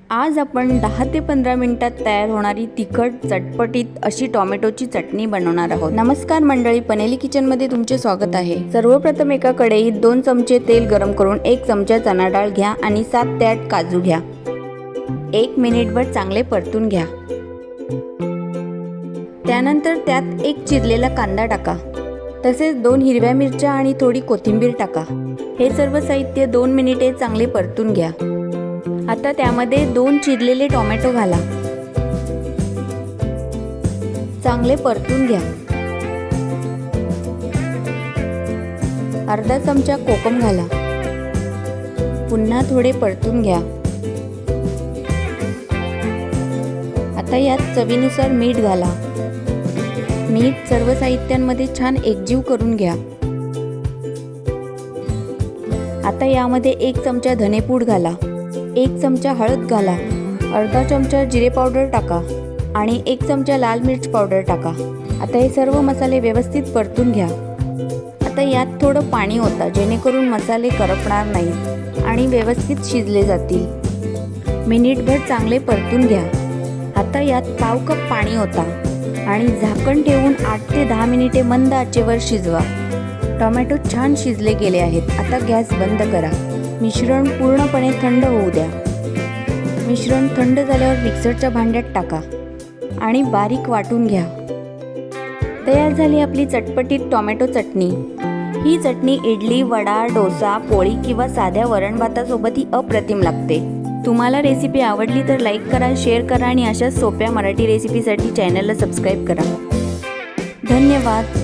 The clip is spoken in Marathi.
आज आपण 10 ते 15 मिनिटात तयार होणारी तिखट चटपटीत अशी टोमॅटोची चटणी बनवणार आहोत। नमस्कार मंडळी, पनेली किचनमध्ये तुमचे स्वागत आहे। सर्वप्रथम एका कढईत 2 चमचे तेल गरम करून 1 चमचा चणा डाळ घ्या आणि 7 ते 8 काजू घ्या। 1 मिनिटभर चांगले परतून घ्या। त्यानंतर त्यात 1 चिरलेला कांदा टाका, तसेच 2 हिरव्या मिरच्या आणि थोडी कोथिंबीर टाका। हे सर्व साहित्य 2 मिनिटे चांगले परतून घ्या। आता त्यामध्ये 2 चिरलेले टोमॅटो घाला, चांगले परतून घ्या। अर्धा चमचा कोकम घाला, पुन्हा थोडे परतून घ्या। आता यात चवीनुसार मीठ घाला। मीठ सर्व साहित्यांमध्ये छान एकजीव करून घ्या। आता यामध्ये 1 चमचा धनेपूड घाला, 1 चमचा हळद घाला, अर्धा चमचा जिरे पावडर टाका आणि 1 चमचा लाल मिर्च पावडर टाका। आता हे सर्व मसाले व्यवस्थित परतून घ्या। आता यात थोडं पाणी ओता, जेणेकरून मसाले करपणार नाहीत आणि व्यवस्थित शिजले जातील। मिनिटभर चांगले परतून घ्या। आता यात पाव कप पाणी ओता आणि झाकण ठेवून 8 ते 10 मिनिटे मंद आचेवर शिजवा। टोमॅटो छान शिजले गेले आहेत। आता गॅस बंद करा। मिश्रण पूर्णपणे थंड होऊ द्या। मिश्रण थंड झाल्यावर मिक्सरच्या भांड्यात टाका आणि बारीक वाटून घ्या। तयार झाली आपली चटपटीत टोमॅटो चटणी। ही चटणी इडली, वडा, डोसा, पोळी किंवा साध्या वरण भातासोबतही अप्रतिम लागते। तुम्हाला रेसिपी आवडली तर लाईक करा, शेअर करा आणि अशाच सोप्या मराठी रेसिपीसाठी चॅनलला सबस्क्राईब करा। धन्यवाद।